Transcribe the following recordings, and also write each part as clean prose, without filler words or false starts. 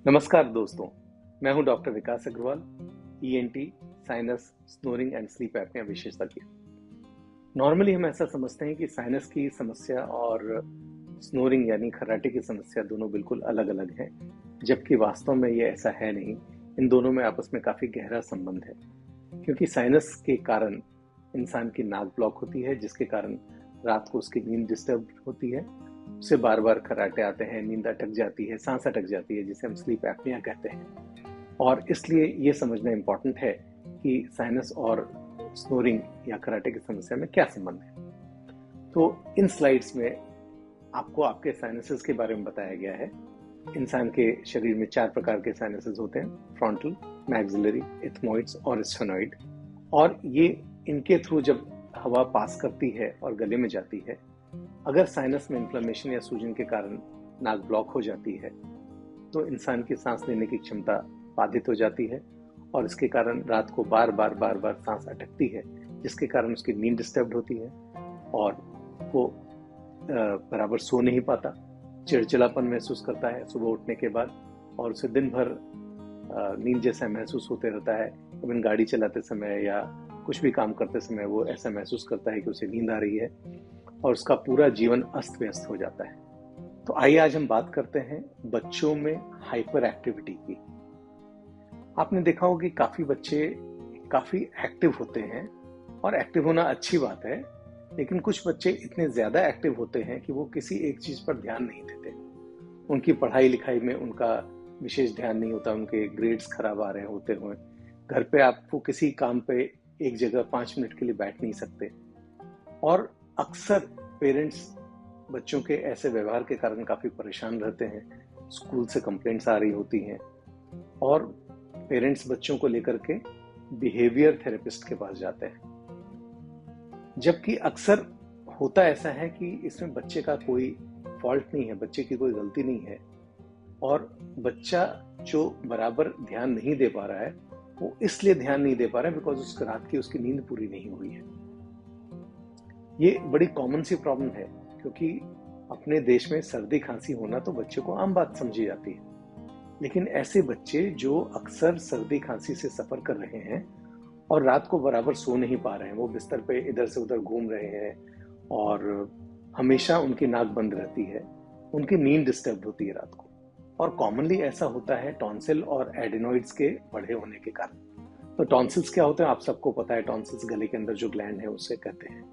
नमस्कार दोस्तों, मैं हूं doctor Vikas Agarwal, ENT, sinus, snoring and sleep apnea विशेषज्ञ। नॉर्मली हम ऐसा समझते हैं कि साइनस की समस्या और स्नोरिंग यानी खर्राटे की समस्या दोनों बिल्कुल अलग अलग हैं, जबकि वास्तव में ये ऐसा है नहीं। इन दोनों में आपस में काफ़ी गहरा संबंध है, क्योंकि साइनस के कारण इंसान की नाक ब्लॉक होती है, जिसके कारण रात को उसकी नींद डिस्टर्ब होती है। उसे बार बार खर्राटे आते हैं, नींद अटक जाती है, सांस अटक जाती है, जिसे हम स्लीप एपनिया कहते हैं। और इसलिए ये समझना इम्पोर्टेंट है कि साइनस और स्नोरिंग या खर्राटे की समस्या में क्या संबंध है। तो इन स्लाइड्स में आपको आपके साइनसेस के बारे में बताया गया है। इंसान के शरीर में 4 प्रकार के साइनसेस होते हैं: फ्रंटल, मैक्सिलरी, एथमोइड्स और स्फेनॉइड। और ये इनके थ्रू जब हवा पास करती है और गले में जाती है, अगर साइनस में इन्फ्लेमेशन या सूजन के कारण नाक ब्लॉक हो जाती है तो इंसान की सांस लेने की क्षमता बाधित हो जाती है और इसके कारण रात को बार बार सांस अटकती है, जिसके कारण उसकी नींद डिस्टर्ब होती है और वो बराबर सो नहीं पाता, चिड़चिड़ापन महसूस करता है सुबह उठने के बाद, और उसे दिन भर नींद जैसा महसूस होते रहता है। इवन गाड़ी चलाते समय या कुछ भी काम करते समय वो ऐसा महसूस करता है कि उसे नींद आ रही है और उसका पूरा जीवन अस्त व्यस्त हो जाता है। तो आइए आज हम बात करते हैं बच्चों में हाइपर एक्टिविटी की। आपने देखा होगा कि काफी बच्चे काफी एक्टिव होते हैं और एक्टिव होना अच्छी बात है, लेकिन कुछ बच्चे इतने ज्यादा एक्टिव होते हैं कि वो किसी एक चीज पर ध्यान नहीं देते। उनकी पढ़ाई लिखाई में उनका विशेष ध्यान नहीं होता, उनके ग्रेड्स खराब आ रहे होते हुए घर पे आपको किसी काम पे एक जगह 5 मिनट के लिए बैठ नहीं सकते। और अक्सर पेरेंट्स बच्चों के ऐसे व्यवहार के कारण काफी परेशान रहते हैं। स्कूल से कंप्लेंट्स आ रही होती हैं और पेरेंट्स बच्चों को लेकर के बिहेवियर थेरेपिस्ट के पास जाते हैं, जबकि अक्सर होता ऐसा है कि इसमें बच्चे का कोई फॉल्ट नहीं है, बच्चे की कोई गलती नहीं है, और बच्चा जो बराबर ध्यान नहीं दे पा रहा है वो इसलिए ध्यान नहीं दे पा रहा है बिकॉज उसकी रात की उसकी नींद पूरी नहीं हुई है। ये बड़ी कॉमन सी प्रॉब्लम है, क्योंकि अपने देश में सर्दी खांसी होना तो बच्चे को आम बात समझी जाती है, लेकिन ऐसे बच्चे जो अक्सर सर्दी खांसी से सफर कर रहे हैं और रात को बराबर सो नहीं पा रहे हैं, वो बिस्तर पे इधर से उधर घूम रहे हैं और हमेशा उनकी नाक बंद रहती है, उनकी नींद डिस्टर्ब होती है रात को। और कॉमनली ऐसा होता है टॉन्सिल और एडिनॉइड्स के बढ़े होने के कारण। तो टॉन्सिल्स क्या होते हैं आप सबको पता है, टॉन्सिल्स गले के अंदर जो ग्लैंड है उसे कहते हैं,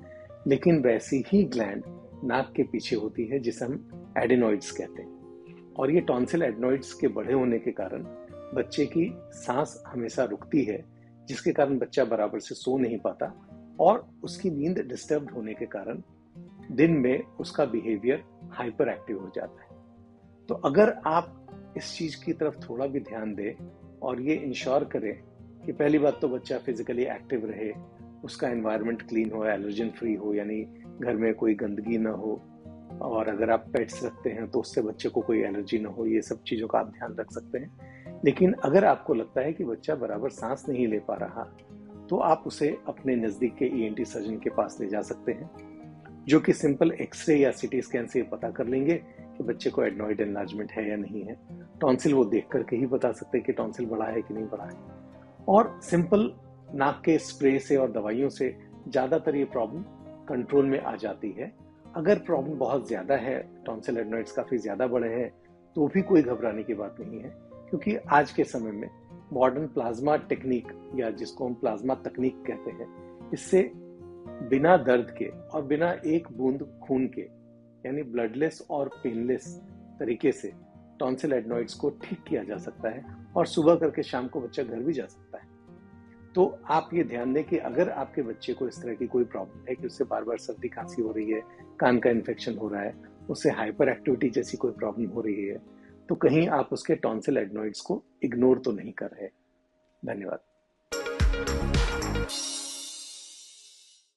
लेकिन वैसी ही ग्लैंड नाक के पीछे होती है जिसे हम एडिनॉइड्स कहते हैं। और ये टॉन्सिल एडिनॉइड्स के बढ़े होने के कारण बच्चे की सांस हमेशा रुकती है, जिसके कारण बच्चा बराबर से सो नहीं पाता और उसकी नींद डिस्टर्ब होने के कारण दिन में उसका बिहेवियर हाइपर एक्टिव हो जाता है। तो अगर आप इस चीज की तरफ थोड़ा भी ध्यान दें और ये इंश्योर करें कि पहली बात तो बच्चा फिजिकली एक्टिव रहे, उसका एनवायरनमेंट क्लीन हो, एलर्जन फ्री हो, यानी घर में कोई गंदगी ना हो, और अगर आप पेट्स रखते हैं तो उससे बच्चे को कोई एलर्जी ना हो, ये सब चीज़ों का आप ध्यान रख सकते हैं। लेकिन अगर आपको लगता है कि बच्चा बराबर सांस नहीं ले पा रहा, तो आप उसे अपने नज़दीक के ईएनटी सर्जन के पास ले जा सकते हैं, जो कि सिंपल एक्सरे या सीटी स्कैन से पता कर लेंगे कि बच्चे को एडनॉइड एनलार्जमेंट है या नहीं है। टॉन्सिल वो देख करके ही बता सकते हैं कि टॉन्सिल बढ़ा है कि नहीं बढ़ा है। और सिंपल नाक के स्प्रे से और दवाइयों से ज़्यादातर ये प्रॉब्लम कंट्रोल में आ जाती है। अगर प्रॉब्लम बहुत ज़्यादा है, टॉन्सिल एडनॉइड्स काफ़ी ज़्यादा बड़े हैं, तो भी कोई घबराने की बात नहीं है, क्योंकि आज के समय में मॉडर्न प्लाज्मा टेक्निक या जिसको हम प्लाज्मा तकनीक कहते हैं, इससे बिना दर्द के और बिना एक बूंद खून के, यानी ब्लडलेस और पेनलेस तरीके से टॉन्सिल एडनॉइड्स को ठीक किया जा सकता है और सुबह करके शाम को बच्चा घर भी जा सकता है। तो आप ये ध्यान दें कि अगर आपके बच्चे को इस तरह की कोई प्रॉब्लम है कि उससे बार बार सर्दी खांसी हो रही है, कान का इन्फेक्शन हो रहा है, उससे हाइपर एक्टिविटी जैसी कोई प्रॉब्लम हो रही है, तो कहीं आप उसके टॉन्सिल एडनॉइड्स को इग्नोर तो नहीं कर रहे। धन्यवाद।